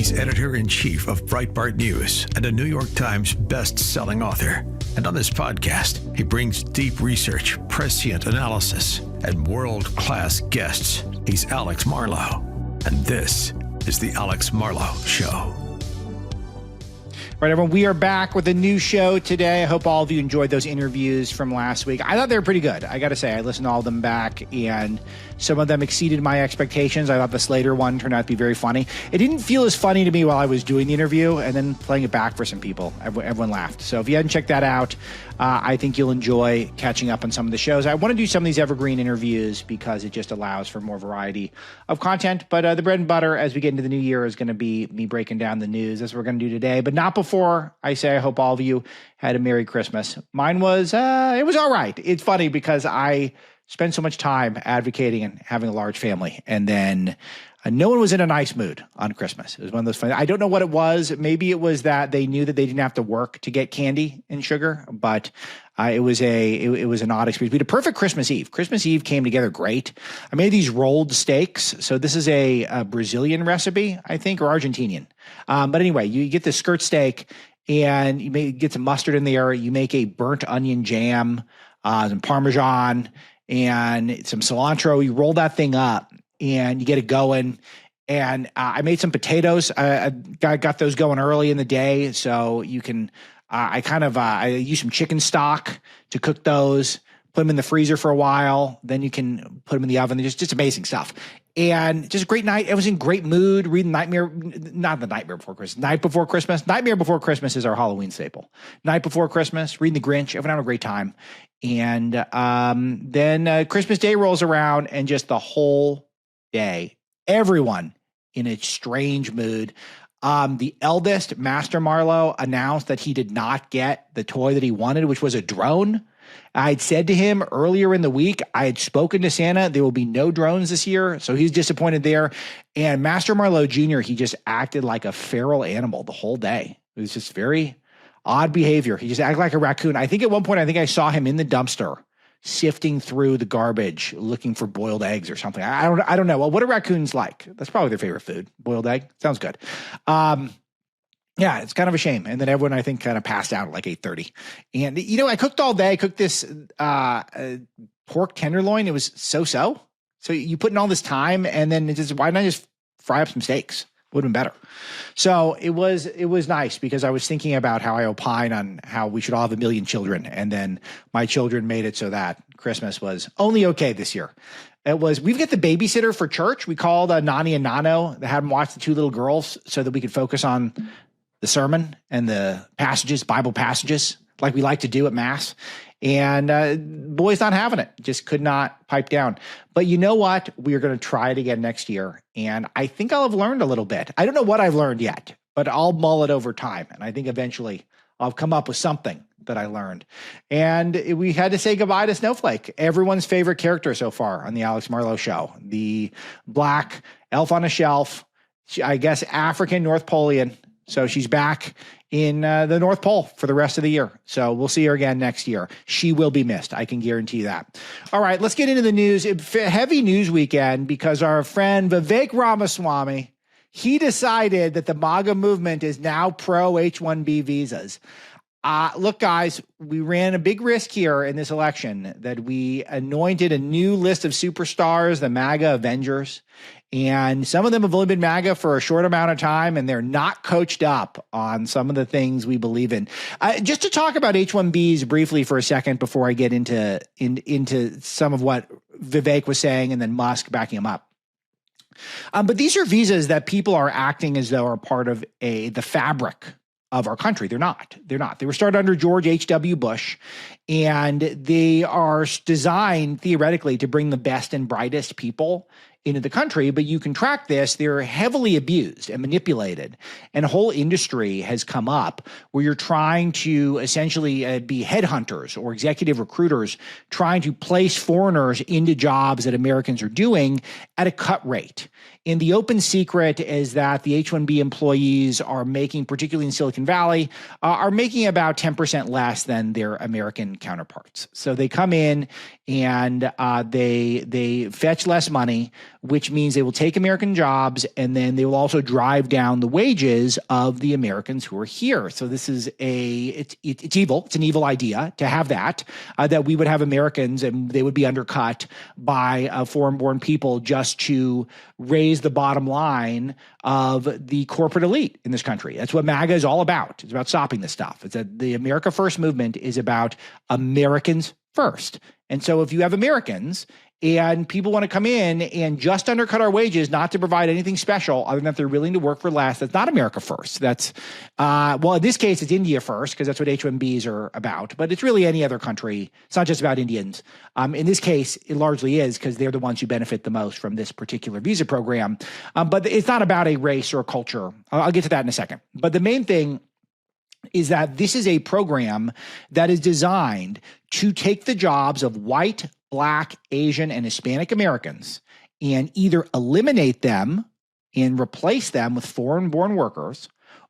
He's editor-in-chief of Breitbart News and a New York Times best-selling author. And on this podcast, he brings deep research, prescient analysis, and world-class guests. He's Alex Marlow, and this is The Alex Marlow Show. All right, everyone, we are back with a new show today. I hope all of you enjoyed those interviews from last week. I thought they were pretty good. I got to say, I listened to all of them back, and some of them exceeded my expectations. I thought the Slater one turned out to be very funny. It didn't feel as funny to me while I was doing the interview, and then playing it back for some people, everyone laughed. So if you hadn't checked that out, I think you'll enjoy catching up on some of the shows. I want to do some of these evergreen interviews because it just allows for more variety of content. But the bread and butter as we get into the new year is going to be me breaking down the news. That's what we're going to do today. But not before I say I hope all of you had a Merry Christmas. Mine was, it was all right. It's funny because I spent so much time advocating and having a large family. And then no one was in a nice mood on Christmas. It was one of those funny. I don't know what it was. Maybe it was that they knew that they didn't have to work to get candy and sugar, but it was an odd experience. We had a perfect Christmas Eve. Christmas Eve came together great. I made these rolled steaks. So this is a Brazilian recipe, I think, or Argentinian. But anyway, you get the skirt steak and you may get some mustard in there. You make a burnt onion jam, some Parmesan, and some cilantro. You roll that thing up and you get it going. And I made some potatoes. I got those going early in the day. So you can, I use some chicken stock to cook those, put them in the freezer for a while. Then you can put them in the oven. They're just amazing stuff. And just a great night. I was in great mood reading Night Before Christmas. Nightmare Before Christmas is our Halloween staple. Night Before Christmas, reading The Grinch. Everyone having a great time. And then Christmas Day rolls around and just the whole day, everyone in a strange mood. The eldest, Master Marlowe, announced that he did not get the toy that he wanted, which was a drone. I'd said to him earlier in the week, I had spoken to Santa, there will be no drones this year. So he's disappointed there. And Master Marlowe Jr., he just acted like a feral animal the whole day. It was just very odd behavior. He just acted like a raccoon. I think at one point, I saw him in the dumpster sifting through the garbage, looking for boiled eggs or something. I don't know. Well, what are raccoons like? That's probably their favorite food. Boiled egg. Sounds good. Yeah, it's kind of a shame. And then everyone, I think, kind of passed out at like 8:30. And, I cooked all day. I cooked this pork tenderloin. It was so-so. So you put in all this time and then why not just fry up some steaks? Would have been better. So it was nice because I was thinking about how I opine on how we should all have 1 million children. And then my children made it so that Christmas was only okay this year. We've got the babysitter for church. We called Nani and Nano. They had them watch the two little girls so that we could focus on the sermon and the passages, Bible passages, like we like to do at Mass. And boy's not having it. Just could not pipe down. But you know what? We are going to try it again next year. And I think I'll have learned a little bit. I don't know what I've learned yet, but I'll mull it over time. And I think eventually I'll come up with something that I learned. And we had to say goodbye to Snowflake, everyone's favorite character so far on the Alex Marlow Show. The black elf on a shelf, I guess African North Polean. So she's back in the North Pole for the rest of the year. So we'll see her again next year. She will be missed. I can guarantee that. All right, let's get into the news. Heavy news weekend because our friend Vivek Ramaswamy, he decided that the MAGA movement is now pro H-1B visas. Look, guys, we ran a big risk here in this election that we anointed a new list of superstars, the MAGA Avengers. And some of them have only been MAGA for a short amount of time, and they're not coached up on some of the things we believe in. Just to talk about H-1B's briefly for a second before I get into some of what Vivek was saying and then Musk backing him up. But these are visas that people are acting as though are part of the fabric of our country. They're not. They were started under George H.W. Bush, and they are designed theoretically to bring the best and brightest people into the country, but you can track this. They're heavily abused and manipulated, and a whole industry has come up where you're trying to essentially be headhunters or executive recruiters trying to place foreigners into jobs that Americans are doing at a cut rate. And the open secret is that the H-1B employees are making, particularly in Silicon Valley, are making about 10% less than their American counterparts. So they come in and they fetch less money, which means they will take American jobs, and then they will also drive down the wages of the Americans who are here. So this is it's evil. It's an evil idea to have that we would have Americans and they would be undercut by foreign-born people just to raise the bottom line of the corporate elite in this country. That's what MAGA is all about. It's about stopping this stuff. It's that the America First movement is about Americans first. And so if you have Americans and people want to come in and just undercut our wages, not to provide anything special other than that they're willing to work for less, that's not America first. That's, well, in this case, it's India first, because that's what H-1Bs are about. But it's really any other country. It's not just about Indians. In this case, it largely is, because they're the ones who benefit the most from this particular visa program. But it's not about a race or a culture. I'll get to that in a second. But the main thing is that this is a program that is designed to take the jobs of white, Black, Asian, and Hispanic Americans and either eliminate them and replace them with foreign-born workers,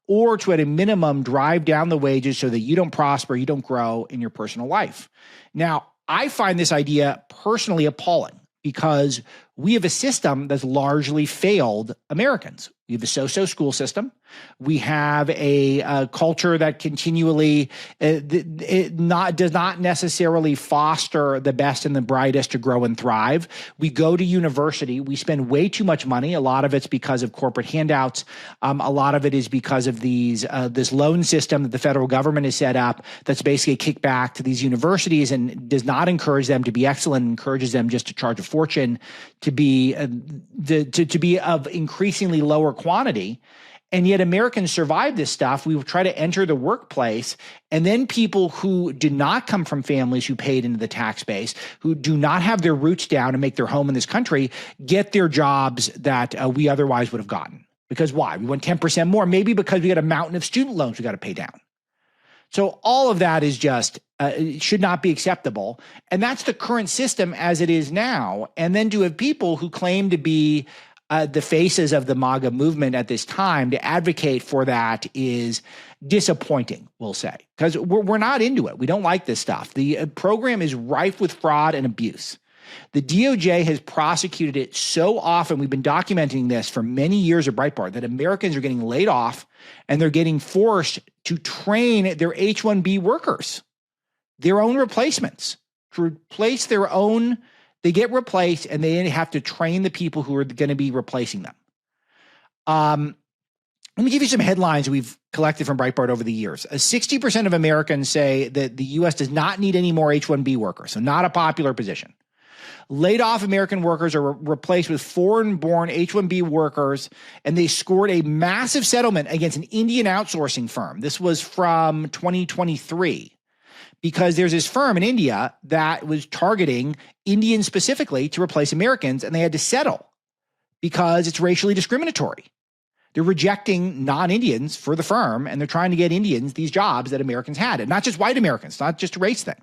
or to, at a minimum, drive down the wages so that you don't prosper, you don't grow in your personal life. Now, I find this idea personally appalling because we have a system that's largely failed Americans. We have a so-so school system. We have a culture that continually does not necessarily foster the best and the brightest to grow and thrive. We go to university. We spend way too much money. A lot of it's because of corporate handouts. A lot of it is because of this loan system that the federal government has set up that's basically a kickback to these universities and does not encourage them to be excellent, encourages them just to charge a fortune, to be of increasingly lower quantity. And yet Americans survive this stuff. We will try to enter the workplace, and then people who did not come from families who paid into the tax base, who do not have their roots down and make their home in this country, get their jobs that we otherwise would have gotten. Because why? We want 10% more, maybe because we got a mountain of student loans we got to pay down. So all of that is just, it should not be acceptable. And that's the current system as it is now. And then to have people who claim to be the faces of the MAGA movement at this time to advocate for that is disappointing, we'll say, because we're not into it. We don't like this stuff. The program is rife with fraud and abuse. The DOJ has prosecuted it so often. We've been documenting this for many years at Breitbart, that Americans are getting laid off and they're getting forced to train their H-1B workers, their own replacements, to replace their own. They get replaced and they have to train the people who are going to be replacing them. Let me give you some headlines we've collected from Breitbart over the years. 60% of Americans say that the U.S. does not need any more H-1B workers, so not a popular position. Laid off American workers are replaced with foreign-born H-1B workers, and they scored a massive settlement against an Indian outsourcing firm. This was from 2023. Because there's this firm in India that was targeting Indians specifically to replace Americans, and they had to settle because it's racially discriminatory. They're rejecting non-Indians for the firm, and they're trying to get Indians these jobs that Americans had, and not just white Americans, not just a race thing.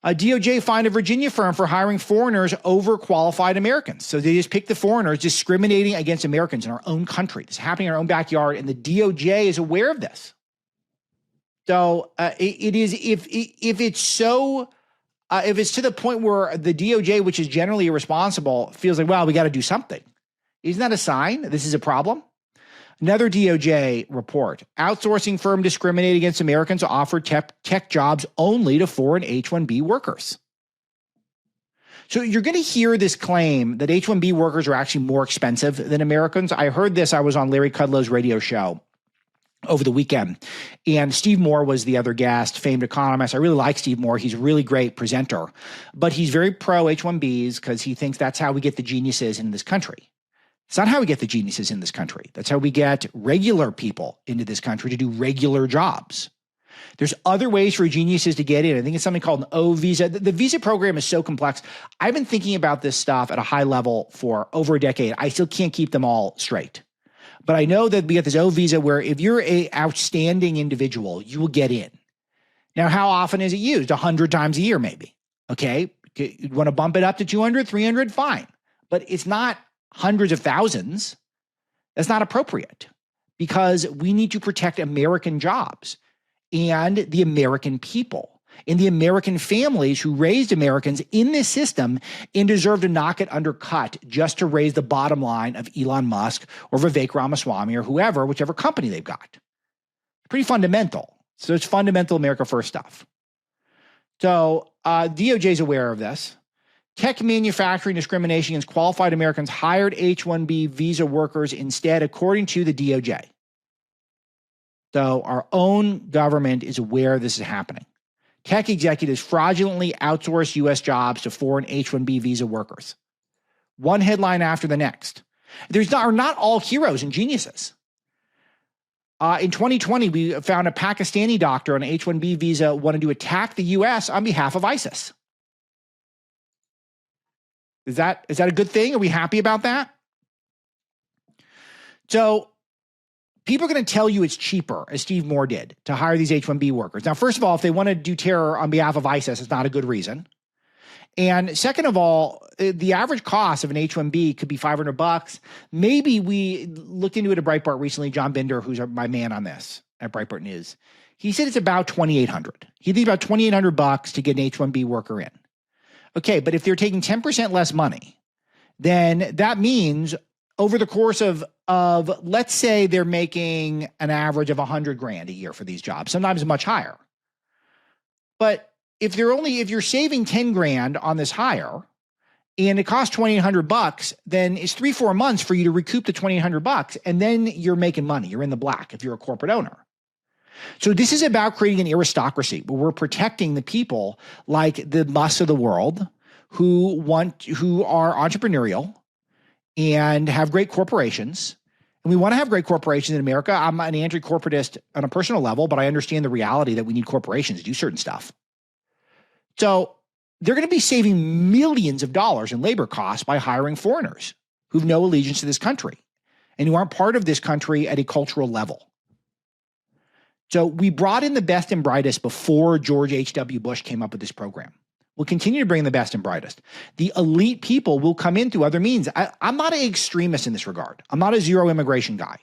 A DOJ fined a Virginia firm for hiring foreigners over qualified Americans. So they just picked the foreigners, discriminating against Americans in our own country. This is happening in our own backyard, and the DOJ is aware of this. So it is if it's to the point where the DOJ, which is generally irresponsible, feels like, well, we got to do something. Isn't that a sign that this is a problem? Another DOJ report: outsourcing firm discriminate against Americans, offer tech jobs only to foreign H-1B workers. So you're going to hear this claim that H-1B workers are actually more expensive than Americans. I heard this. I was on Larry Kudlow's radio show over the weekend, and Steve Moore was the other guest, famed economist. I really like Steve Moore. He's a really great presenter, but he's very pro H-1Bs because he thinks that's how we get the geniuses in this country. It's not how we get the geniuses in this country. That's how we get regular people into this country to do regular jobs. There's other ways for geniuses to get in. I think it's something called an O visa. The visa program is so complex. I've been thinking about this stuff at a high level for over a decade. I still can't keep them all straight. But I know that we get this O visa where if you're an outstanding individual, you will get in. Now, how often is it used? 100 times a year, maybe. Okay. You want to bump it up to 200, 300? Fine. But it's not hundreds of thousands, that's not appropriate because we need to protect American jobs and the American people and the American families who raised Americans in this system and deserve to not get undercut just to raise the bottom line of Elon Musk or Vivek Ramaswamy or whoever, whichever company they've got. Pretty fundamental. So it's fundamental America First stuff. So DOJ is aware of this. Tech manufacturing discrimination against qualified Americans hired H-1B visa workers instead, according to the DOJ. So our own government is aware this is happening. Tech executives fraudulently outsource U.S. jobs to foreign H-1B visa workers. One headline after the next. Are not all heroes and geniuses. In 2020, we found a Pakistani doctor on an H-1B visa wanted to attack the U.S. on behalf of ISIS. Is that a good thing? Are we happy about that? So people are going to tell you it's cheaper, as Steve Moore did, to hire these H-1B workers. Now, first of all, if they want to do terror on behalf of ISIS, it's not a good reason. And second of all, the average cost of an H-1B could be $500. Maybe we looked into it at Breitbart recently. John Binder, who's my man on this at Breitbart News, he said it's about $2,800. He thinks about $2,800 to get an H-1B worker in. Okay, but if they're taking 10% less money, then that means over the course of let's say they're making an average of $100,000 a year for these jobs, sometimes much higher. But if you're saving $10,000 on this hire and it costs $2,800, then it's 3-4 months for you to recoup the $2,800, and then you're making money. You're in the black if you're a corporate owner. So this is about creating an aristocracy where we're protecting the people like the Musks of the world who are entrepreneurial and have great corporations. And we want to have great corporations in America. I'm an anti-corporatist on a personal level, but I understand the reality that we need corporations to do certain stuff. So they're going to be saving millions of dollars in labor costs by hiring foreigners who have no allegiance to this country and who aren't part of this country at a cultural level. So we brought in the best and brightest before George H.W. Bush came up with this program. We'll continue to bring the best and brightest. The elite people will come in through other means. I'm not an extremist in this regard. I'm not a zero immigration guy.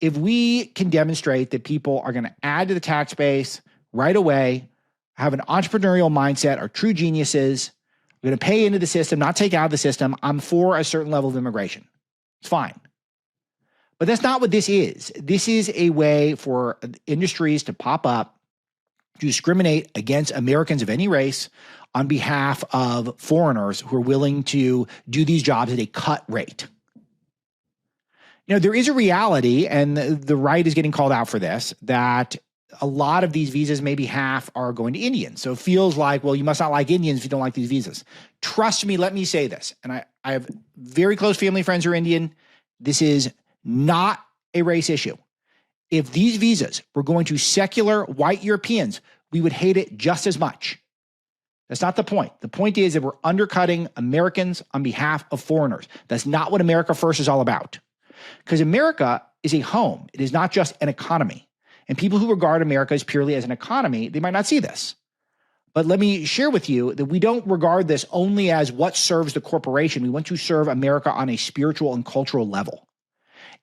If we can demonstrate that people are going to add to the tax base right away, have an entrepreneurial mindset, are true geniuses, we're going to pay into the system, not take out of the system, I'm for a certain level of immigration. It's fine. But that's not what this is. This is a way for industries to pop up to discriminate against Americans of any race on behalf of foreigners who are willing to do these jobs at a cut rate. There is a reality, and the right is getting called out for this, that a lot of these visas, maybe half, are going to Indians. So it feels like, well, you must not like Indians if you don't like these visas. Trust me, let me say this. And I have very close family friends who are Indian. This is not a race issue. If these visas were going to secular white Europeans, we would hate it just as much. That's not the point. The point is that we're undercutting Americans on behalf of foreigners. That's not what America First is all about. Because America is a home. It is not just an economy. And people who regard America as purely as an economy, they might not see this. But let me share with you that we don't regard this only as what serves the corporation. We want to serve America on a spiritual and cultural level.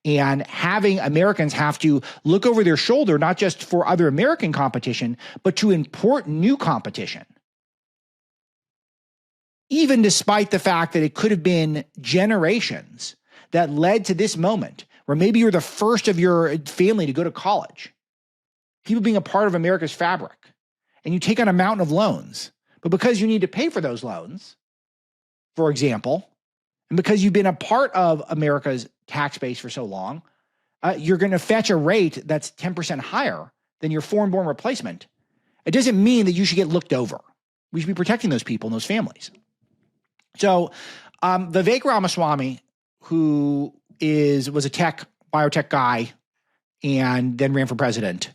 And having Americans have to look over their shoulder, not just for other American competition, but to import new competition. Even despite the fact that it could have been generations that led to this moment, where maybe you're the first of your family to go to college, people being a part of America's fabric, and you take on a mountain of loans. But because you need to pay for those loans, for example, and because you've been a part of America's tax base for so long, you're going to fetch a rate that's 10% higher than your foreign-born replacement. It doesn't mean that you should get looked over. We should be protecting those people and those families. So Vivek Ramaswamy, who was a biotech guy and then ran for president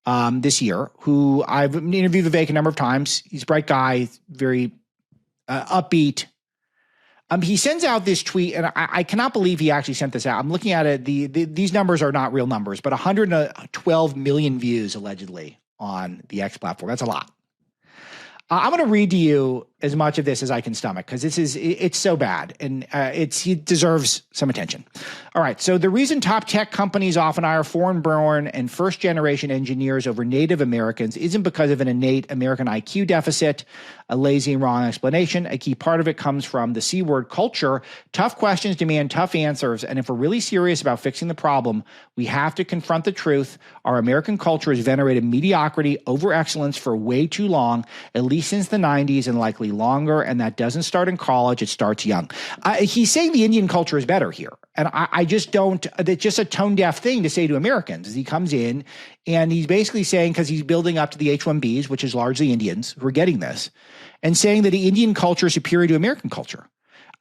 this year, who I've interviewed Vivek a number of times. He's a bright guy, very upbeat. He sends out this tweet, and I cannot believe he actually sent this out. I'm looking at it. These numbers are not real numbers, but 112 million views allegedly on the X platform. That's a lot. I'm going to read to you as much of this as I can stomach because it's so bad and he deserves some attention. All right. So the reason top tech companies often hire foreign born and first generation engineers over Native Americans isn't because of an innate American IQ deficit, a lazy and wrong explanation. A key part of it comes from the C word culture. Tough questions demand tough answers. And if we're really serious about fixing the problem, we have to confront the truth. Our American culture has venerated mediocrity over excellence for way too long, at least since the 90s and likely longer. And that doesn't start in college. It starts young. He's saying the Indian culture is better here. And I just don't, it's just a tone deaf thing to say to Americans. He comes in and he's basically saying, because he's building up to the H-1B's, which is largely Indians who are getting this, and saying that the Indian culture is superior to American culture.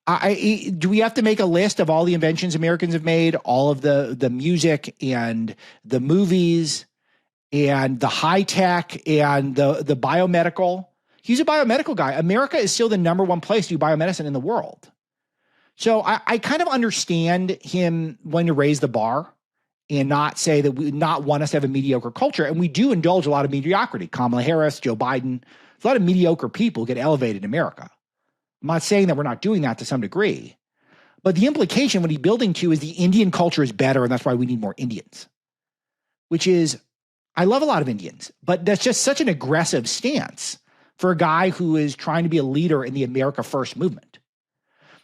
Do we have to make a list of all the inventions Americans have made, all of the music and the movies and the high tech and the biomedical? He's a biomedical guy. America is still the number one place to do biomedicine in the world. So I kind of understand him wanting to raise the bar and not say that we not want us to have a mediocre culture. And we do indulge a lot of mediocrity. Kamala Harris, Joe Biden, a lot of mediocre people get elevated in America. I'm not saying that we're not doing that to some degree, but the implication what he's building to is the Indian culture is better and that's why we need more Indians, which is, I love a lot of Indians, but that's just such an aggressive stance for a guy who is trying to be a leader in the America First movement.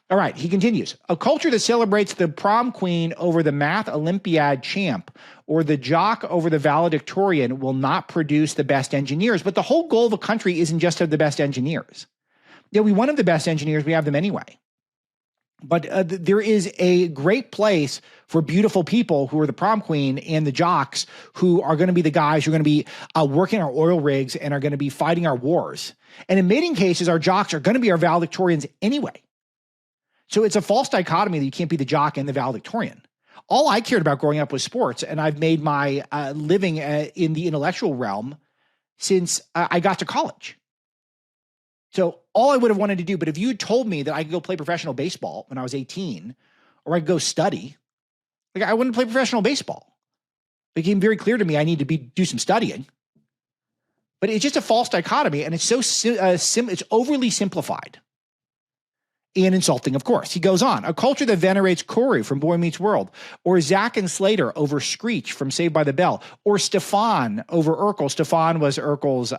All right, he continues. A culture that celebrates the prom queen over the math Olympiad champ or the jock over the valedictorian will not produce the best engineers. But the whole goal of a country isn't just to have the best engineers. Yeah, we want to have the best engineers. We have them anyway. But there is a great place for beautiful people who are the prom queen and the jocks who are going to be the guys who are going to be working our oil rigs and are going to be fighting our wars. And in many cases, our jocks are going to be our valedictorians anyway. So it's a false dichotomy that you can't be the jock and the valedictorian. All I cared about growing up was sports, and I've made my living in the intellectual realm since I got to college. So all I would have wanted to do, but if you told me that I could go play professional baseball when I was 18, or I could go study, like I wouldn't play professional baseball. It became very clear to me I need to do some studying. But it's just a false dichotomy, and it's so it's overly simplified. And insulting, of course. He goes on, a culture that venerates Corey from Boy Meets World, or Zach and Slater over Screech from Saved by the Bell, or Stefan over Urkel. Stefan was Urkel's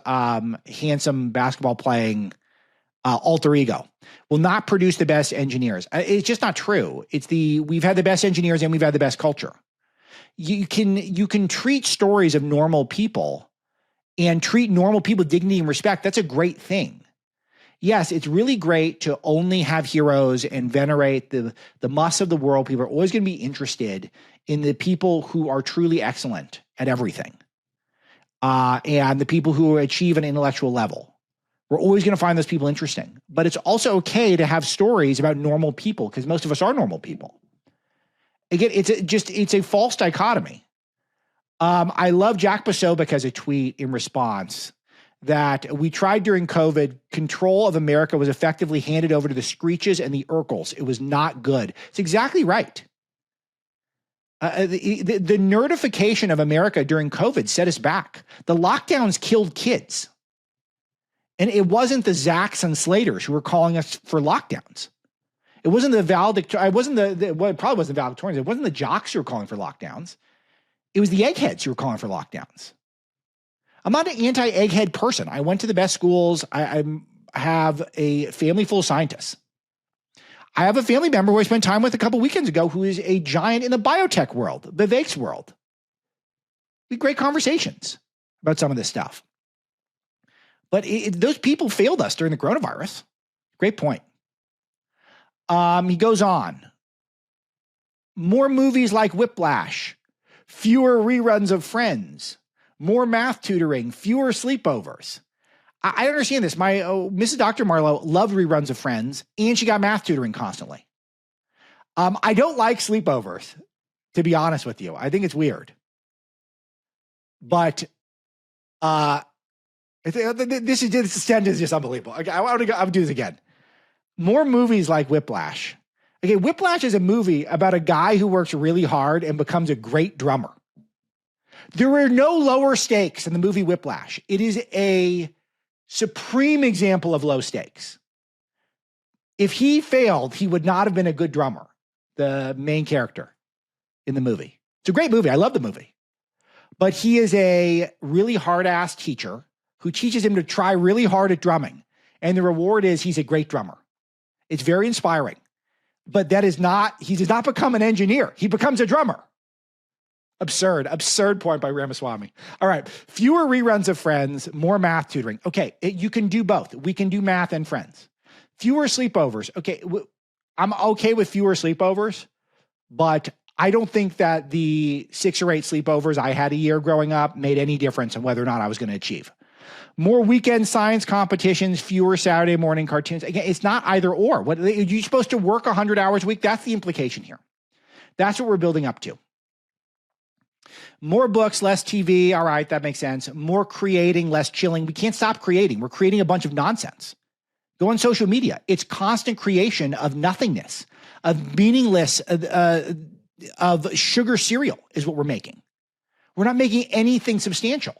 handsome basketball playing alter ego, will not produce the best engineers. It's just not true. We've had the best engineers and we've had the best culture. You can treat stories of normal people and treat normal people with dignity and respect. That's a great thing. Yes, it's really great to only have heroes and venerate the musts of the world. People are always going to be interested in the people who are truly excellent at everything. And the people who achieve an intellectual level. We're always going to find those people interesting. But it's also okay to have stories about normal people because most of us are normal people. Again, it's a false dichotomy. I love Jack Posobiec has a tweet in response that we tried during COVID, control of America was effectively handed over to the Screeches and the Urkels. It was not good. It's exactly right. The nerdification of America during COVID set us back. The lockdowns killed kids. And it wasn't the Zacks and Slaters who were calling us for lockdowns. It wasn't the valedictorians. It wasn't it probably wasn't the valedictorians. It wasn't the jocks who were calling for lockdowns. It was the eggheads who were calling for lockdowns. I'm not an anti-egghead person. I went to the best schools. I have a family full of scientists. I have a family member who I spent time with a couple weekends ago who is a giant in the biotech world, Vivek's world. We had great conversations about some of this stuff. But those people failed us during the coronavirus. Great point. He goes on. More movies like Whiplash, fewer reruns of Friends, more math tutoring, fewer sleepovers. I understand this. My Mrs. Dr. Marlowe loved reruns of Friends, and she got math tutoring constantly. I don't like sleepovers, to be honest with you. I think it's weird. But this sentence is just unbelievable. Okay, I'll do this again. More movies like Whiplash. Okay, Whiplash is a movie about a guy who works really hard and becomes a great drummer. There are no lower stakes in the movie Whiplash. It is a supreme example of low stakes. If he failed, he would not have been a good drummer, the main character in the movie. It's a great movie. I love the movie. But he is a really hard-ass teacher who teaches him to try really hard at drumming. And the reward is he's a great drummer. It's very inspiring. But he does not become an engineer. He becomes a drummer. Absurd point by Ramaswamy. All right. Fewer reruns of Friends, more math tutoring. Okay. You can do both. We can do math and Friends. Fewer sleepovers. Okay. I'm okay with fewer sleepovers, but I don't think that the 6 or 8 sleepovers I had a year growing up made any difference in whether or not I was going to achieve. More weekend science competitions, fewer Saturday morning cartoons. Again, it's not either or. What, are you supposed to work 100 hours a week? That's the implication here. That's what we're building up to. More books, less TV. All right, that makes sense. More creating, less chilling. We can't stop creating. We're creating a bunch of nonsense. Go on social media. It's constant creation of nothingness, of meaningless, of sugar cereal is what we're making. We're not making anything substantial.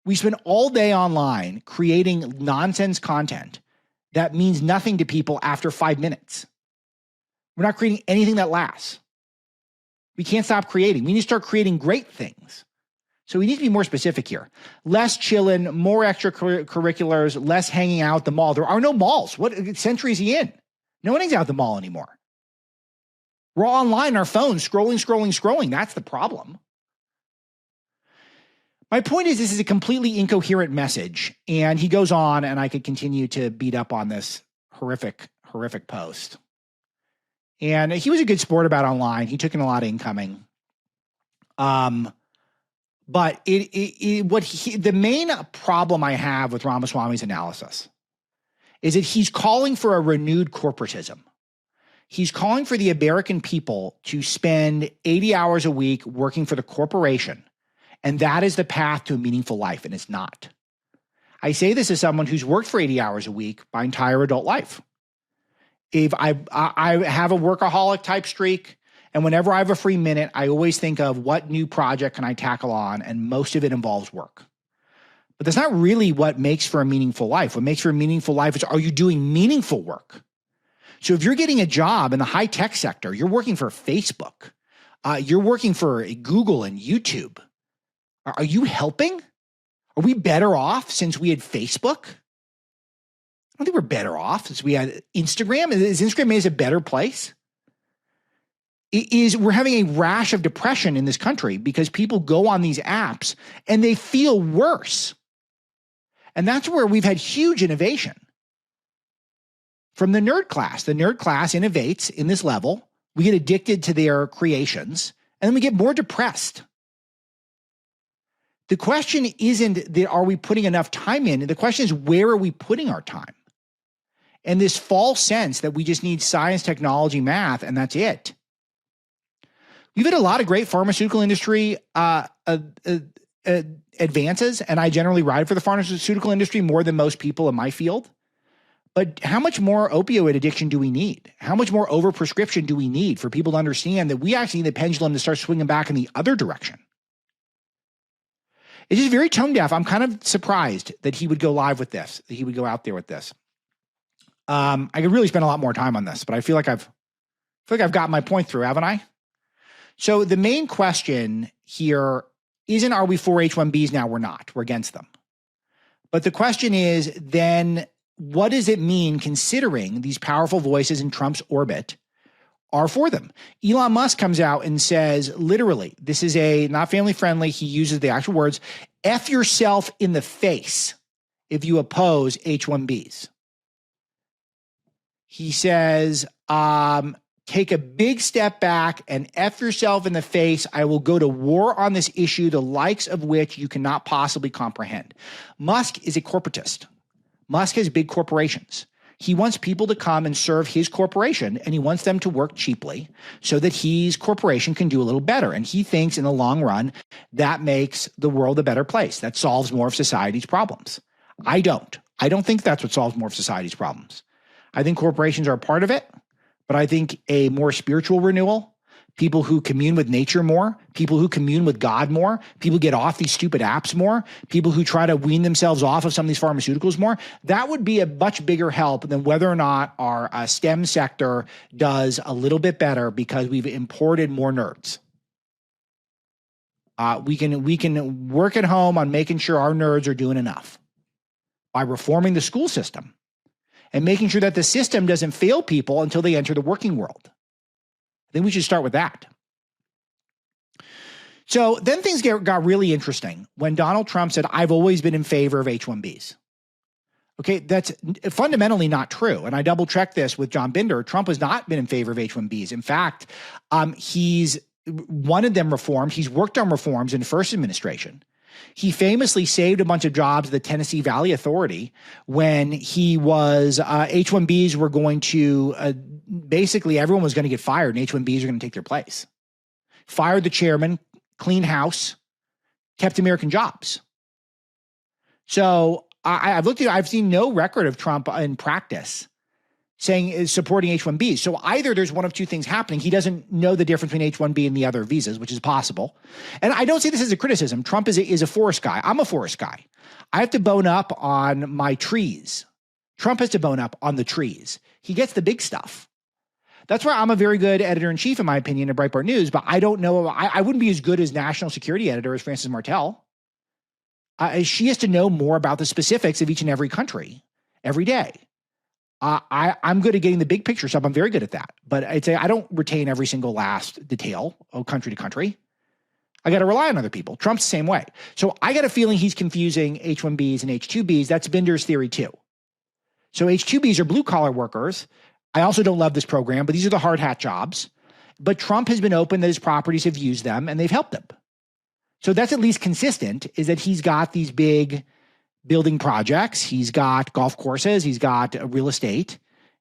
We spend all day online creating nonsense content that means nothing to people after 5 minutes. We're not creating anything that lasts. We can't stop creating. We need to start creating great things. So we need to be more specific here. Less chillin', more extracurriculars, less hanging out at the mall. There are no malls. What century is he in? No one hangs out at the mall anymore. We're all online on our phones, scrolling. That's the problem. My point is, this is a completely incoherent message. And he goes on, and I could continue to beat up on this horrific post. And he was a good sport about online. He took in a lot of incoming. But the main problem I have with Ramaswamy's analysis is that he's calling for a renewed corporatism. He's calling for the American people to spend 80 hours a week working for the corporation. And that is the path to a meaningful life, and it's not. I say this as someone who's worked for 80 hours a week my entire adult life. If I have a workaholic type streak, and whenever I have a free minute, I always think of what new project can I tackle on, and most of it involves work. But that's not really what makes for a meaningful life. What makes for a meaningful life is, are you doing meaningful work? So if you're getting a job in the high-tech sector, you're working for Facebook, you're working for Google and YouTube, are you helping? Are we better off since we had Facebook? I don't think we're better off since we had Instagram. Is Instagram made us a better place? We're having a rash of depression in this country because people go on these apps and they feel worse. And that's where we've had huge innovation. From the nerd class. The nerd class innovates in this level. We get addicted to their creations, and then we get more depressed. The question isn't that are we putting enough time in? The question is, where are we putting our time? And this false sense that we just need science, technology, math, and that's it. We've had a lot of great pharmaceutical industry advances, and I generally ride for the pharmaceutical industry more than most people in my field. But how much more opioid addiction do we need? How much more overprescription do we need for people to understand that we actually need the pendulum to start swinging back in the other direction? It's just very tone deaf. I'm kind of surprised that he would go live with this, that he would go out there with this. I could really spend a lot more time on this, but I feel like I've got my point through, haven't I? So the main question here isn't, are we for H-1Bs now? We're not. We're against them. But the question is then, what does it mean considering these powerful voices in Trump's orbit are for them? Elon Musk comes out and says, literally, this is not family friendly. He uses the actual words, F yourself in the face if you oppose H-1Bs. He says, take a big step back and F yourself in the face. I will go to war on this issue, the likes of which you cannot possibly comprehend. Musk is a corporatist. Musk has big corporations. He wants people to come and serve his corporation, and he wants them to work cheaply so that his corporation can do a little better. And he thinks in the long run, that makes the world a better place. That solves more of society's problems. I don't think that's what solves more of society's problems. I think corporations are a part of it, but I think a more spiritual renewal, people who commune with nature more, people who commune with God more, people get off these stupid apps more, people who try to wean themselves off of some of these pharmaceuticals more, that would be a much bigger help than whether or not our STEM sector does a little bit better because we've imported more nerds. We can work at home on making sure our nerds are doing enough by reforming the school system and making sure that the system doesn't fail people until they enter the working world. I think we should start with that. So then things got really interesting when Donald Trump said, I've always been in favor of H-1Bs. Okay, that's fundamentally not true. And I double-checked this with John Binder. Trump has not been in favor of H-1Bs. In fact, he's wanted them reformed. He's worked on reforms in the first administration. He famously saved a bunch of jobs at the Tennessee Valley Authority when he was H-1Bs were going to basically everyone was going to get fired and H-1Bs are going to take their place. Fired the chairman, clean house, kept American jobs. So I've seen no record of Trump in practice saying supporting H-1Bs. So either there's one of two things happening. He doesn't know the difference between H-1B and the other visas, which is possible. And I don't say this as a criticism. Trump is a forest guy. I'm a forest guy. I have to bone up on my trees. Trump has to bone up on the trees. He gets the big stuff. That's why I'm a very good editor-in-chief, in my opinion, at Breitbart News, but I don't know. I wouldn't be as good as national security editor as Frances Martel. She has to know more about the specifics of each and every country every day. I'm good at getting the big picture stuff. I'm very good at that. But I'd say I don't retain every single last detail of country to country. I got to rely on other people. Trump's the same way. So I got a feeling he's confusing H-1Bs and H-2Bs. That's Binder's theory too. So H-2Bs are blue-collar workers. I also don't love this program, but these are the hard hat jobs. But Trump has been open that his properties have used them and they've helped him. So that's at least consistent, is that he's got these big building projects, he's got golf courses, he's got real estate,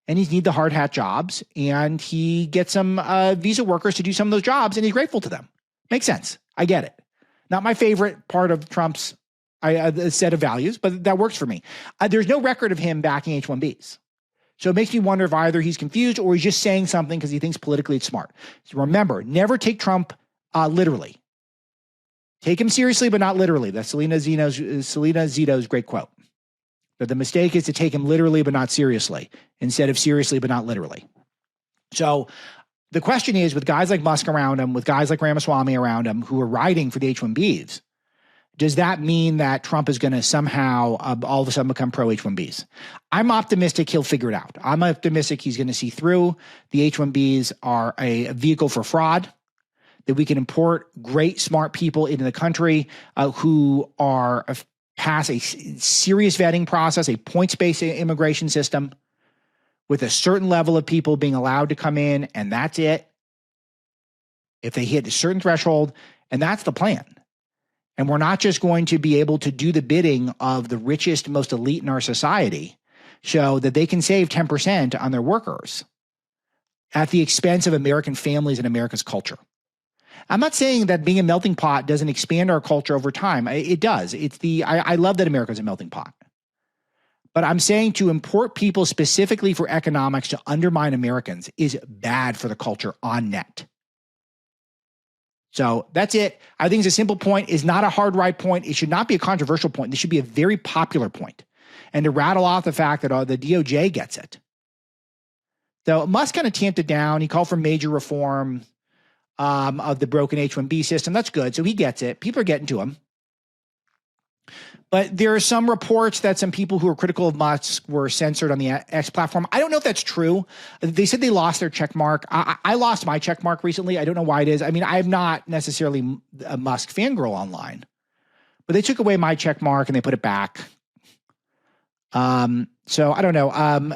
and he's need the hard hat jobs, and he gets some visa workers to do some of those jobs, and he's grateful to them. Makes sense. I get it. Not my favorite part of Trump's set of values, but that works for me. There's no record of him backing H-1Bs. So it makes me wonder if either he's confused or he's just saying something because he thinks politically it's smart. So remember, never take Trump literally. Take him seriously, but not literally. That's Selena Zito's great quote. But the mistake is to take him literally, but not seriously, instead of seriously, but not literally. So the question is, with guys like Musk around him, with guys like Ramaswamy around him, who are riding for the H-1Bs, does that mean that Trump is going to somehow all of a sudden become pro H-1Bs? I'm optimistic he'll figure it out. I'm optimistic he's going to see through. The H-1Bs are a vehicle for fraud, that we can import great, smart people into the country who are pass a serious vetting process, a points-based immigration system with a certain level of people being allowed to come in, and that's it. If they hit a certain threshold, and that's the plan. And we're not just going to be able to do the bidding of the richest, most elite in our society so that they can save 10% on their workers at the expense of American families and America's culture. I'm not saying that being a melting pot doesn't expand our culture over time. It does. I love that America's a melting pot. But I'm saying to import people specifically for economics to undermine Americans is bad for the culture on net. So that's it. I think it's a simple point. It's not a hard right point. It should not be a controversial point. This should be a very popular point. And to rattle off the fact that the DOJ gets it. So Musk kind of tamped it down. He called for major reform of the broken H-1B system. That's good. So he gets it. People are getting to him. But there are some reports that some people who are critical of Musk were censored on the X platform. I don't know if that's true. They said they lost their check mark. I lost my check mark recently. I don't know why it is. I mean, I'm not necessarily a Musk fangirl online, but they took away my check mark and they put it back. So I don't know.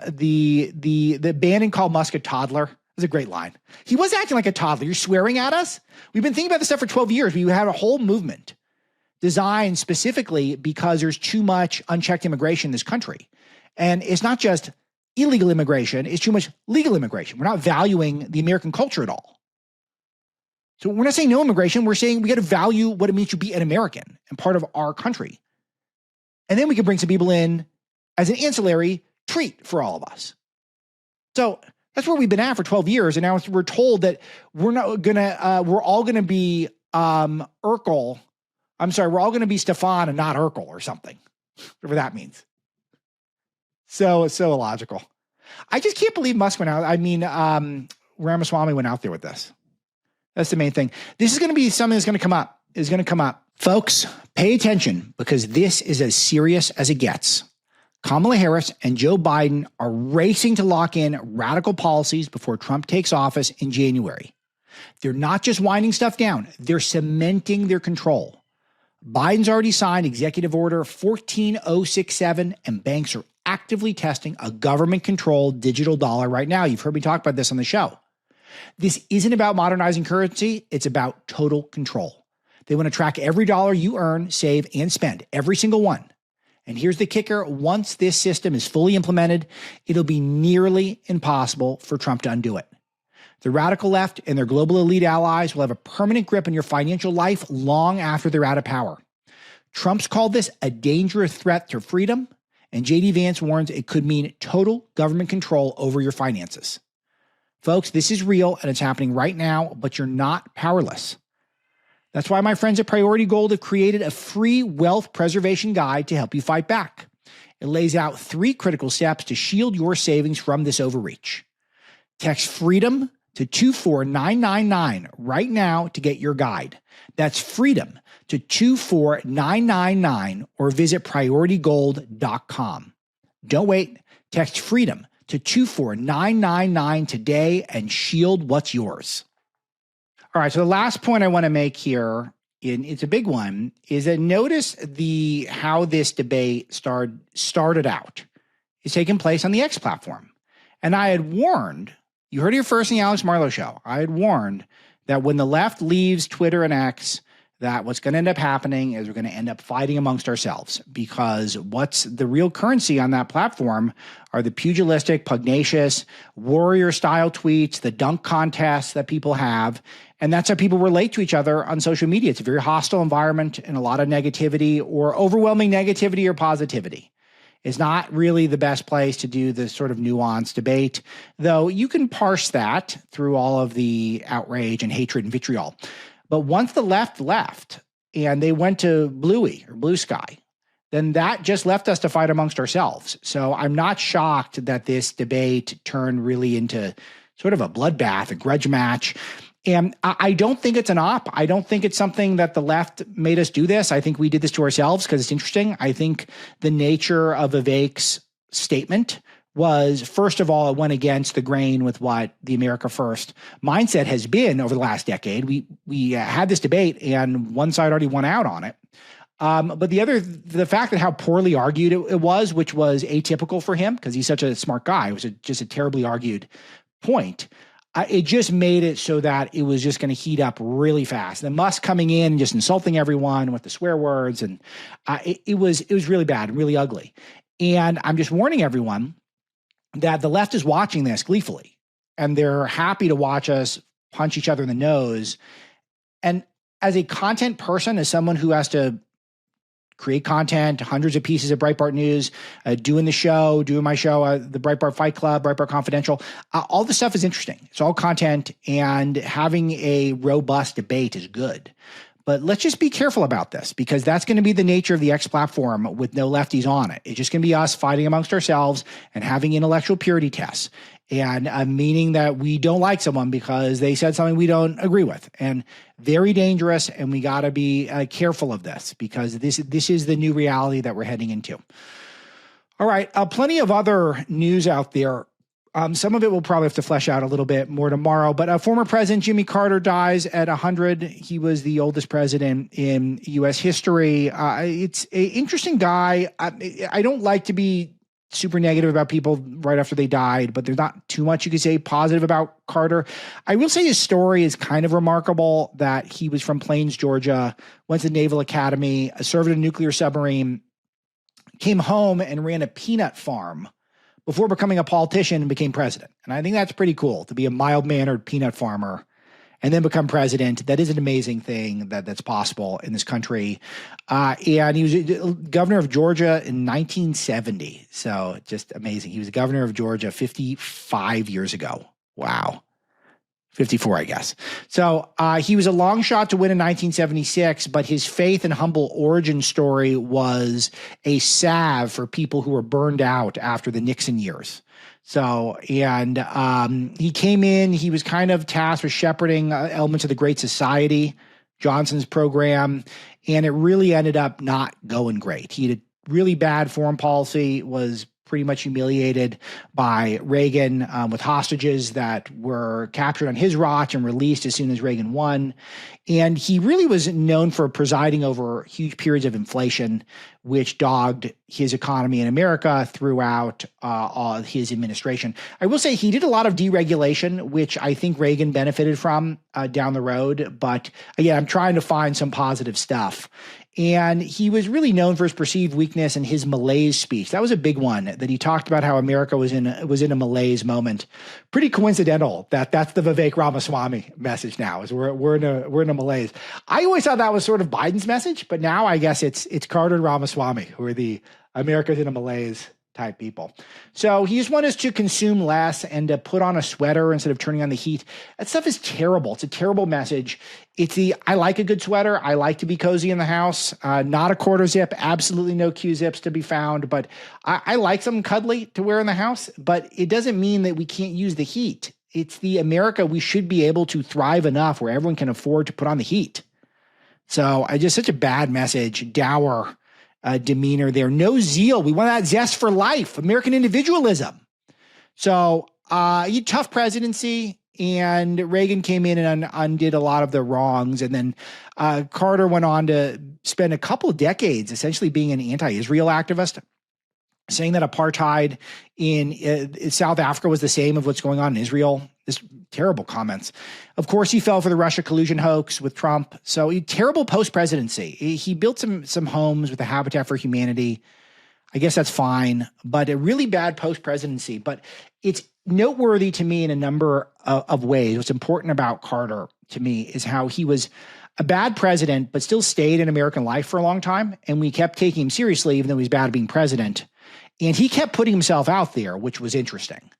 The banning called Musk a toddler is a great line. He was acting like a toddler. You're swearing at us? We've been thinking about this stuff for 12 years. We had a whole movement designed specifically because there's too much unchecked immigration in this country. And it's not just illegal immigration, it's too much legal immigration. We're not valuing the American culture at all. So we're not saying no immigration. We're saying we got to value what it means to be an American and part of our country. And then we can bring some people in as an ancillary treat for all of us. So That's where we've been at for 12 years. And now we're told that we're all going to be Urkel. I'm sorry, we're all going to be Stefan and not Urkel or something, whatever that means. So illogical. I just can't believe Musk went out. I mean, Ramaswamy went out there with this. That's the main thing. This is going to be something that's going to come up. Folks, pay attention because this is as serious as it gets. Kamala Harris and Joe Biden are racing to lock in radical policies before Trump takes office in January. They're not just winding stuff down. They're cementing their control. Biden's already signed Executive Order 14067, and banks are actively testing a government-controlled digital dollar right now. You've heard me talk about this on the show. This isn't about modernizing currency. It's about total control. They want to track every dollar you earn, save, and spend, every single one. And here's the kicker. Once this system is fully implemented, it'll be nearly impossible for Trump to undo it. The radical left and their global elite allies will have a permanent grip on your financial life long after they're out of power. Trump's called this a dangerous threat to freedom, and J.D. Vance warns it could mean total government control over your finances. Folks, this is real and it's happening right now, but you're not powerless. That's why my friends at Priority Gold have created a free wealth preservation guide to help you fight back. It lays out 3 critical steps to shield your savings from this overreach. Text FREEDOM to 24999 right now to get your guide. That's FREEDOM to 24999 or visit PriorityGold.com. Don't wait. Text FREEDOM to 24999 today and shield what's yours. All right, so the last point I want to make here, and it's a big one, is that notice how this debate started out. It's taking place on the X platform. And I had warned, you heard it here first in the Alex Marlow show, I had warned that when the left leaves Twitter and X, that what's going to end up happening is we're going to end up fighting amongst ourselves, because what's the real currency on that platform are the pugilistic, pugnacious, warrior-style tweets, the dunk contests that people have, and that's how people relate to each other on social media. It's a very hostile environment and a lot of negativity or overwhelming negativity or positivity. It's not really the best place to do this sort of nuanced debate, though you can parse that through all of the outrage and hatred and vitriol. But once the left and they went to Bluey or Blue Sky, then that just left us to fight amongst ourselves. So I'm not shocked that this debate turned really into sort of a bloodbath, a grudge match. And I don't think it's an op. I don't think it's something that the left made us do this. I think we did this to ourselves because it's interesting. I think the nature of Vivek's statement was, first of all, it went against the grain with what the America First mindset has been over the last decade. We had this debate and one side already won out on it. But the fact that how poorly argued it was, which was atypical for him because he's such a smart guy, it was just a terribly argued point. It just made it so that it was just going to heat up really fast. The Musk coming in and just insulting everyone with the swear words, and it was really bad and really ugly. And I'm just warning everyone that the left is watching this gleefully, and they're happy to watch us punch each other in the nose. And as a content person, as someone who has to create content, hundreds of pieces of Breitbart News, doing my show, the Breitbart Fight Club, Breitbart Confidential, all this stuff is interesting. It's all content, and having a robust debate is good. But let's just be careful about this, because that's going to be the nature of the X platform with no lefties on it. It's just going to be us fighting amongst ourselves and having intellectual purity tests, and meaning that we don't like someone because they said something we don't agree with, and very dangerous. And we got to be careful of this, because this is the new reality that we're heading into. All right. Plenty of other news out there. Some of it we'll probably have to flesh out a little bit more tomorrow, but former President Jimmy Carter dies at 100. He was the oldest president in U.S. history. It's an interesting guy. I don't like to be super negative about people right after they died, but there's not too much you could say positive about Carter. I will say his story is kind of remarkable, that he was from Plains, Georgia, went to the Naval Academy, served in a nuclear submarine, came home and ran a peanut farm before becoming a politician and became president. And I think that's pretty cool, to be a mild-mannered peanut farmer and then become president. That is an amazing thing that's possible in this country. And he was governor of Georgia in 1970. So just amazing. He was governor of Georgia 55 years ago. Wow. 54, I guess. So he was a long shot to win in 1976, but his faith and humble origin story was a salve for people who were burned out after the Nixon years. So, and he came in, he was kind of tasked with shepherding elements of the Great Society, Johnson's program, and it really ended up not going great. He had a really bad foreign policy, was pretty much humiliated by Reagan with hostages that were captured on his watch and released as soon as Reagan won. And he really was known for presiding over huge periods of inflation, which dogged his economy in America throughout his administration. I will say he did a lot of deregulation, which I think Reagan benefited from down the road. But again, I'm trying to find some positive stuff. And he was really known for his perceived weakness and his malaise speech. That was a big one, that he talked about how America was in a malaise moment. Pretty coincidental that that's the Vivek Ramaswamy message now, is we're in a malaise. I always thought that was sort of Biden's message, but now I guess it's Carter and Ramaswamy who are the America's in a malaise type people. So he just wants us to consume less and to put on a sweater instead of turning on the heat. That stuff is terrible. It's a terrible message. I like a good sweater. I like to be cozy in the house. Not a quarter zip, absolutely no Q zips to be found, but I like something cuddly to wear in the house, but it doesn't mean that we can't use the heat. It's the America we should be able to thrive enough where everyone can afford to put on the heat. So just such a bad message, dour demeanor there. No zeal. We want that zest for life, American individualism. So he tough presidency, and Reagan came in and undid a lot of the wrongs. And then Carter went on to spend a couple of decades essentially being an anti-Israel activist, saying that apartheid in South Africa was the same of what's going on in Israel. This terrible comments. Of course, he fell for the Russia collusion hoax with Trump. So terrible post-presidency. He built some homes with the Habitat for Humanity. I guess that's fine, but a really bad post-presidency. But it's noteworthy to me in a number of ways. What's important about Carter to me is how he was a bad president, but still stayed in American life for a long time. And we kept taking him seriously, even though he's bad at being president. And he kept putting himself out there, which was interesting.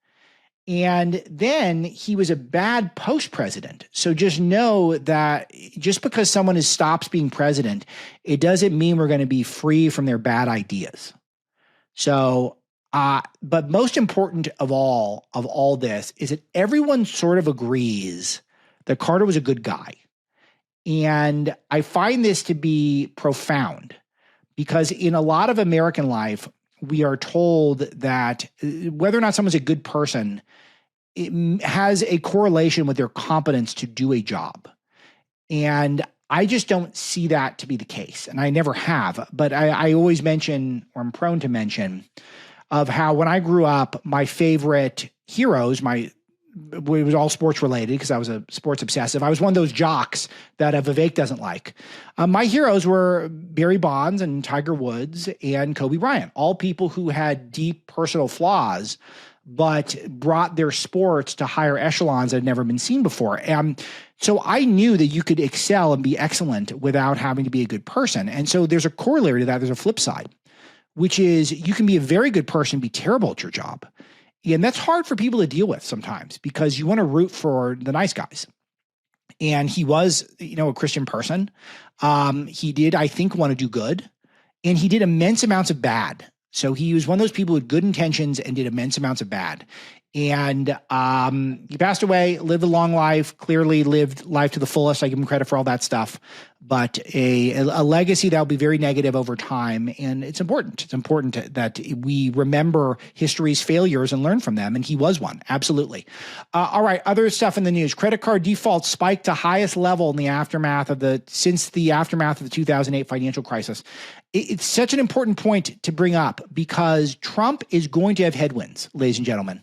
And then he was a bad post-president. So just know that just because someone stops being president, it doesn't mean we're going to be free from their bad ideas. So, but most important of all this is that everyone sort of agrees that Carter was a good guy. And I find this to be profound because in a lot of American life, we are told that whether or not someone's a good person, it has a correlation with their competence to do a job. And I just don't see that to be the case. And I never have, but I always mention, or I'm prone to mention, of how when I grew up, my favorite heroes, it was all sports related because I was a sports obsessive. I was one of those jocks that Vivek doesn't like. My heroes were Barry Bonds and Tiger Woods and Kobe Bryant, all people who had deep personal flaws, but brought their sports to higher echelons that had never been seen before. And so I knew that you could excel and be excellent without having to be a good person. And so there's a corollary to that. There's a flip side, which is you can be a very good person and be terrible at your job. And that's hard for people to deal with sometimes because you want to root for the nice guys. And he was, a Christian person. He did, I think, want to do good. And he did immense amounts of bad. So he was one of those people with good intentions and did immense amounts of bad. And he passed away, lived a long life, clearly lived life to the fullest. I give him credit for all that stuff. But a legacy that will be very negative over time. And it's important. It's important that we remember history's failures and learn from them. And he was one. Absolutely. All right. Other stuff in the news. Credit card defaults spiked to highest level in the aftermath of the 2008 financial crisis. It's such an important point to bring up because Trump is going to have headwinds, ladies and gentlemen.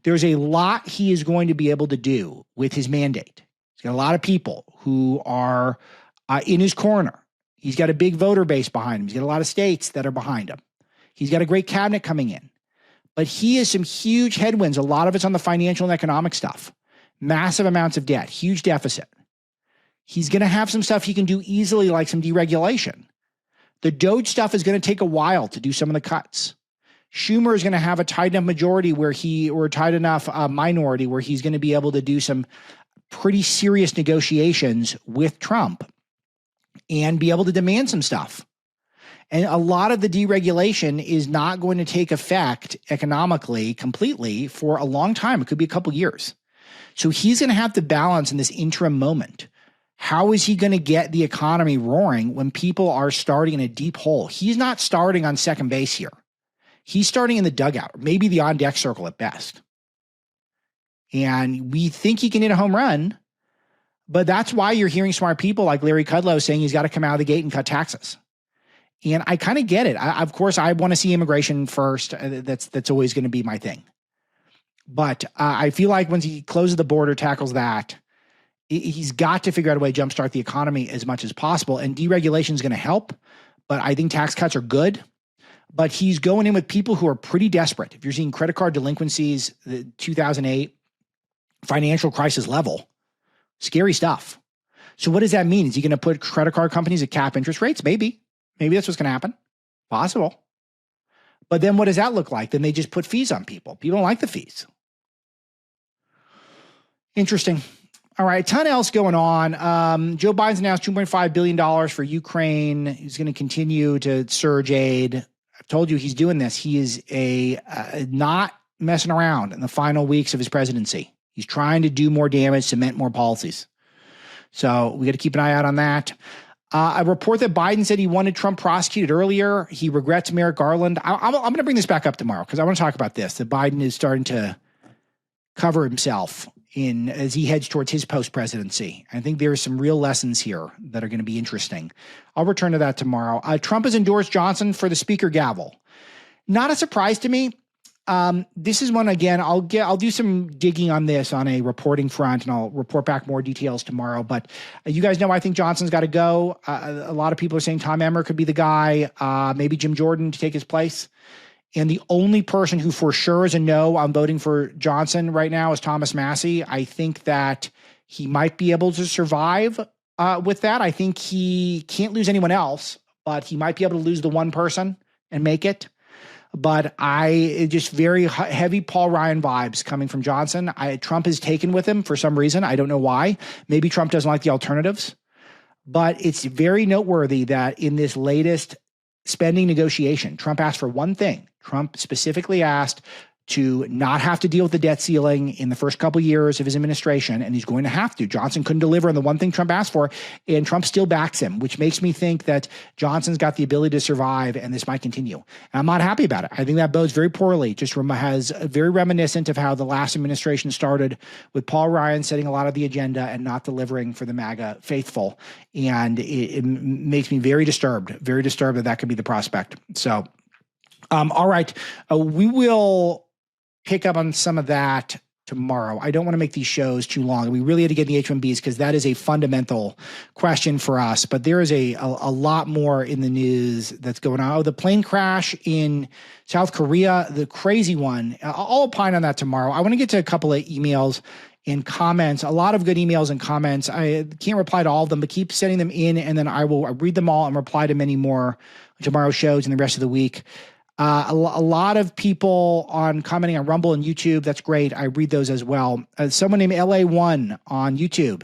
There's a lot he is going to be able to do with his mandate. He's got a lot of people who are in his corner. He's got a big voter base behind him. He's got a lot of states that are behind him. He's got a great cabinet coming in. But he has some huge headwinds. A lot of it's on the financial and economic stuff. massive amounts of debt, huge deficit. He's going to have some stuff he can do easily, like some deregulation. The DOJ stuff is going to take a while to do some of the cuts. Schumer is going to have a tight enough majority or tight enough minority where he's going to be able to do some pretty serious negotiations with Trump and be able to demand some stuff. And a lot of the deregulation is not going to take effect economically completely for a long time. It could be a couple years. So he's going to have to balance in this interim moment. How is he going to get the economy roaring when people are starting in a deep hole? He's not starting on second base here. He's starting in the dugout, maybe the on-deck circle at best. And we think he can hit a home run, but that's why you're hearing smart people like Larry Kudlow saying he's got to come out of the gate and cut taxes. And I kind of get it. Of course, I want to see immigration first. That's always going to be my thing. But I feel like once he closes the border, tackles that, he's got to figure out a way to jumpstart the economy as much as possible. And deregulation is going to help, but I think tax cuts are good. But he's going in with people who are pretty desperate. If you're seeing credit card delinquencies, the 2008 financial crisis level, scary stuff. So what does that mean? Is he going to put credit card companies at cap interest rates? Maybe that's what's going to happen. Possible. But then what does that look like? Then they just put fees on people. People don't like the fees. Interesting. All right, a ton else going on. Joe Biden's announced $2.5 billion for Ukraine. He's going to continue to surge aid. I've told you he's doing this. He is not messing around in the final weeks of his presidency. He's trying to do more damage, cement more policies. So we got to keep an eye out on that. A report that Biden said he wanted Trump prosecuted earlier. He regrets Merrick Garland. I'm going to bring this back up tomorrow because I want to talk about this, that Biden is starting to cover himself as he heads towards his post-presidency. I think there are some real lessons here that are going to be interesting. I'll return to that tomorrow. Trump has endorsed Johnson for the speaker gavel. Not a surprise to me. This is one, again, I'll do some digging on this on a reporting front, and I'll report back more details tomorrow. But you guys know I think Johnson's got to go. A lot of people are saying Tom Emmer could be the guy, maybe Jim Jordan to take his place. And the only person who for sure is a no on voting for Johnson right now is Thomas Massie. I think that he might be able to survive with that. I think he can't lose anyone else, but he might be able to lose the one person and make it. But just very heavy Paul Ryan vibes coming from Johnson. Trump is taken with him for some reason. I don't know why. Maybe Trump doesn't like the alternatives. But it's very noteworthy that in this latest spending negotiation, Trump asked for one thing. Trump specifically asked to not have to deal with the debt ceiling in the first couple of years of his administration, and he's going to have to. Johnson couldn't deliver on the one thing Trump asked for, and Trump still backs him, which makes me think that Johnson's got the ability to survive, and this might continue. And I'm not happy about it. I think that bodes very poorly, just has very reminiscent of how the last administration started, with Paul Ryan setting a lot of the agenda and not delivering for the MAGA faithful. And it makes me very disturbed that could be the prospect. So, all right, we will pick up on some of that tomorrow. I don't want to make these shows too long. We really had to get the H-1B's because that is a fundamental question for us. But there is a lot more in the news that's going on. Oh, the plane crash in South Korea, the crazy one. I'll opine on that tomorrow. I want to get to a couple of emails and comments, a lot of good emails and comments. I can't reply to all of them, but keep sending them in, and then I will read them all and reply to many more tomorrow's shows and the rest of the week. A lot of people commenting on Rumble and YouTube. That's great. I read those as well. Someone named LA1 on YouTube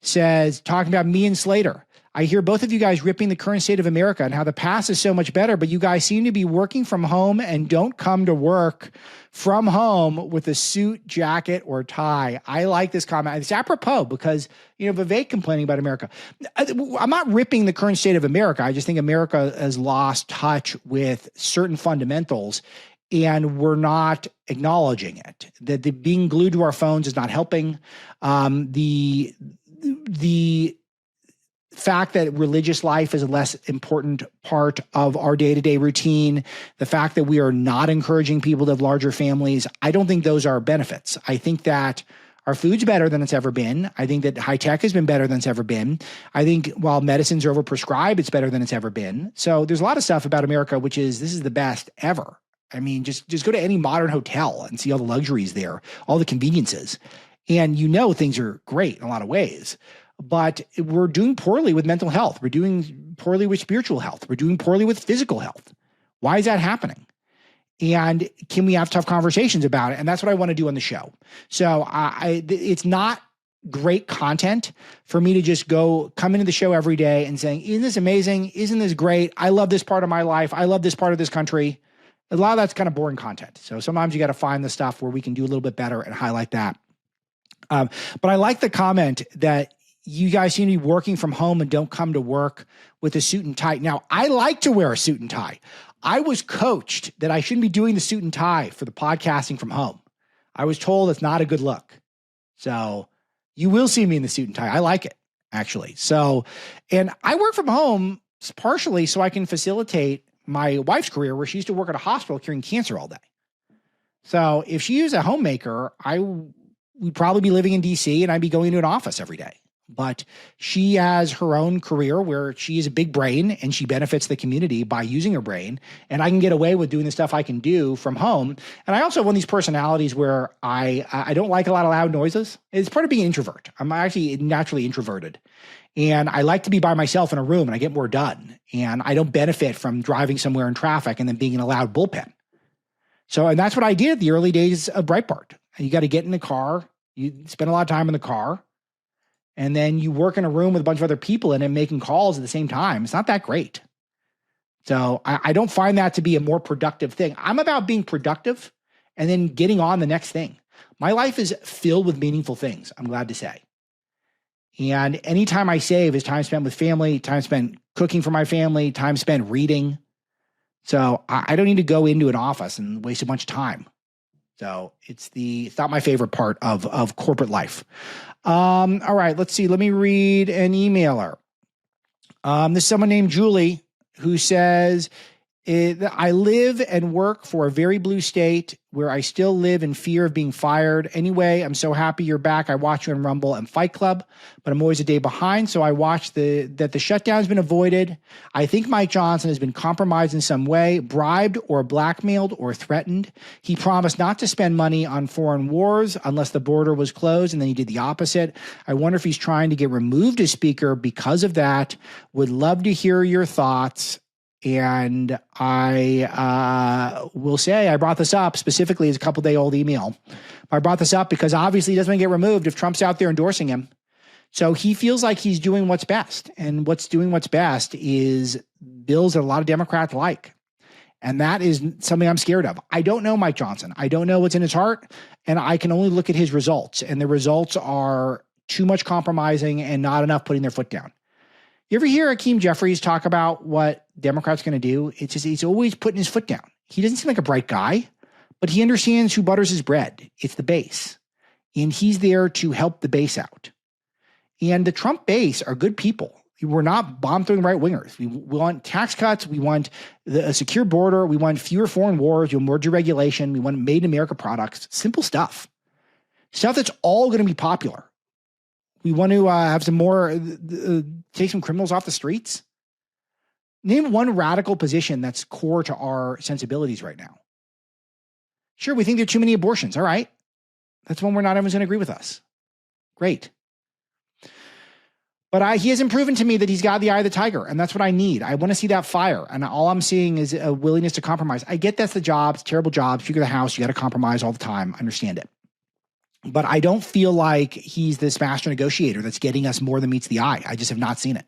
says, talking about me and Slater, I hear both of you guys ripping the current state of America and how the past is so much better, but you guys seem to be working from home and don't come to work from home with a suit, jacket, or tie. I like this comment. It's apropos because, Vivek complaining about America. I'm not ripping the current state of America. I just think America has lost touch with certain fundamentals, and we're not acknowledging it. That the being glued to our phones is not helping. The fact that religious life is a less important part of our day-to-day routine, the fact that we are not encouraging people to have larger families, I don't think those are benefits. I think that our food's better than it's ever been. I think that high tech has been better than it's ever been. I think while medicines are overprescribed, it's better than it's ever been. So there's a lot of stuff about America, which is, this is the best ever. I mean, just go to any modern hotel and see all the luxuries there, all the conveniences. And things are great in a lot of ways, but we're doing poorly with mental health. We're doing poorly with spiritual health. We're doing poorly with physical health. Why is that happening? And can we have tough conversations about it? And that's what I want to do on the show. So it's not great content for me to just come into the show every day and saying, isn't this amazing? Isn't this great? I love this part of my life. I love this part of this country. A lot of that's kind of boring content. So sometimes you got to find the stuff where we can do a little bit better and highlight that. But I like the comment that you guys seem to be working from home and don't come to work with a suit and tie. Now, I like to wear a suit and tie. I was coached that I shouldn't be doing the suit and tie for the podcasting from home. I was told it's not a good look. So you will see me in the suit and tie. I like it, actually. So, and I work from home partially so I can facilitate my wife's career, where she used to work at a hospital curing cancer all day. So if she was a homemaker, we'd probably be living in DC and I'd be going to an office every day. But she has her own career where she is a big brain and she benefits the community by using her brain. And I can get away with doing the stuff I can do from home. And I also have one of these personalities where I don't like a lot of loud noises. It's part of being an introvert. I'm actually naturally introverted. And I like to be by myself in a room and I get more done. And I don't benefit from driving somewhere in traffic and then being in a loud bullpen. So, and that's what I did the early days of Breitbart. And you got to get in the car. You spend a lot of time in the car. And then you work in a room with a bunch of other people in it making calls at the same time. It's not that great. So I don't find that to be a more productive thing. I'm about being productive and then getting on the next thing. My life is filled with meaningful things, I'm glad to say. And any time I save is time spent with family, time spent cooking for my family, time spent reading. So I don't need to go into an office and waste a bunch of time. So it's not my favorite part of corporate life. All right, let's see. Let me read an emailer. This is someone named Julie who says, I live and work for a very blue state where I still live in fear of being fired. Anyway, I'm so happy you're back. I watch you on Rumble and Fight Club, but I'm always a day behind. So I watch that the shutdown's been avoided. I think Mike Johnson has been compromised in some way, bribed or blackmailed or threatened. He promised not to spend money on foreign wars unless the border was closed, and then he did the opposite. I wonder if he's trying to get removed as speaker because of that. Would love to hear your thoughts. And I will say I brought this up specifically as a couple-day-old email. I brought this up because obviously he doesn't get removed if Trump's out there endorsing him. So he feels like he's doing what's best. And what's best is bills that a lot of Democrats like. And that is something I'm scared of. I don't know Mike Johnson. I don't know what's in his heart. And I can only look at his results. And the results are too much compromising and not enough putting their foot down. You ever hear Hakeem Jeffries talk about what Democrats going to do? It's just he's always putting his foot down. He doesn't seem like a bright guy, but he understands who butters his bread. It's the base. And he's there to help the base out. And the Trump base are good people. We're not bomb-throwing right-wingers. We want tax cuts. We want a secure border. We want fewer foreign wars. We want more deregulation. We want made-in-America products. Simple stuff. Stuff that's all going to be popular. We want to have some more, take some criminals off the streets. Name one radical position that's core to our sensibilities right now. Sure, we think there are too many abortions. All right. That's one where not everyone's going to agree with us. Great. But he hasn't proven to me that he's got the eye of the tiger, and that's what I need. I want to see that fire, and all I'm seeing is a willingness to compromise. I get that's the job. It's a terrible job. Speaker of the House, you got to compromise all the time. I understand it. But I don't feel like he's this master negotiator that's getting us more than meets the eye. I just have not seen it.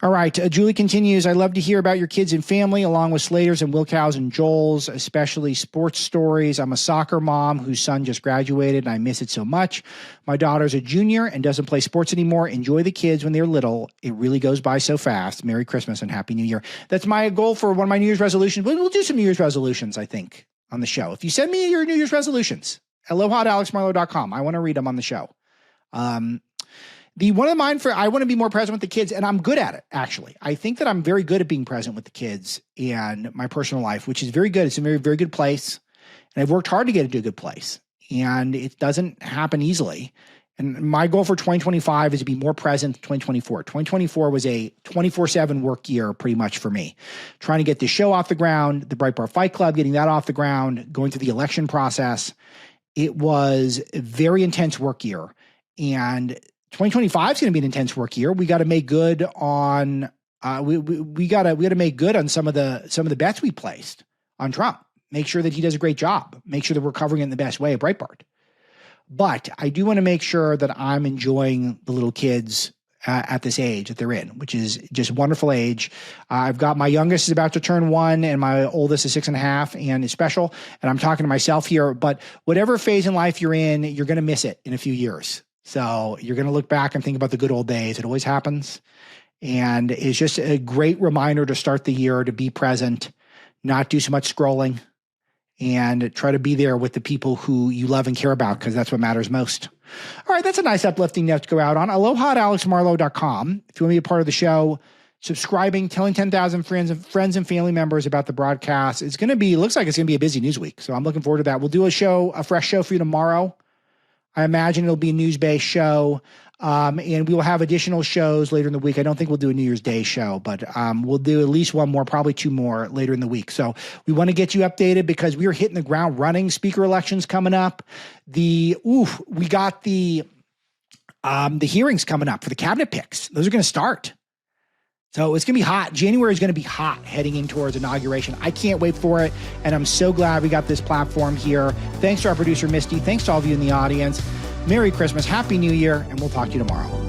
All right. Julie continues. I love to hear about your kids and family, along with Slater's and Wilkow's and Joel's, especially sports stories. I'm a soccer mom whose son just graduated, and I miss it so much. My daughter's a junior and doesn't play sports anymore. Enjoy the kids when they're little. It really goes by so fast. Merry Christmas and Happy New Year. That's my goal for one of my New Year's resolutions. We'll do some New Year's resolutions, I think, on the show. If you send me your New Year's resolutions, aloha@alexmarlowe.com. I want to read them on the show. The one of mine I want to be more present with the kids, and I'm good at it, actually. I think that I'm very good at being present with the kids and my personal life, which is very good. It's a very, very good place. And I've worked hard to get it to a good place. And it doesn't happen easily. And my goal for 2025 is to be more present than 2024. 2024 was a 24/7 work year pretty much for me. Trying to get this show off the ground, the Breitbart Fight Club, getting that off the ground, going through the election process. it was a very intense work year. And 2025 is going to be an intense work year. We got to make good on we got to make good on some of the bets we placed on Trump. Make sure that he does a great job. Make sure that we're covering it in the best way at Breitbart. But I do want to make sure that I'm enjoying the little kids at this age that they're in, which is just wonderful age. I've got my youngest is about to turn 1 and my oldest is 6.5 and is special. And I'm talking to myself here, but whatever phase in life you're in, you're going to miss it in a few years. So you're going to look back and think about the good old days. It always happens. And it's just a great reminder to start the year, to be present, not do so much scrolling, and try to be there with the people who you love and care about, because that's what matters most. All right, that's a nice uplifting note to go out on. Aloha@alexmarlowe.com. If you want to be a part of the show, subscribing, telling 10,000 friends and family members about the broadcast. Looks like it's going to be a busy news week. So I'm looking forward to that. We'll do a fresh show for you tomorrow. I imagine it'll be a news-based show. And we will have additional shows later in the week. I don't think we'll do a New Year's Day show, but we'll do at least one more, probably 2 more later in the week. So we want to get you updated because we are hitting the ground running. Speaker elections coming up. We got the hearings coming up for the cabinet picks. Those are going to start. So it's going to be hot. January is going to be hot heading in towards inauguration. I can't wait for it. And I'm so glad we got this platform here. Thanks to our producer, Misty. Thanks to all of you in the audience. Merry Christmas, Happy New Year, and we'll talk to you tomorrow.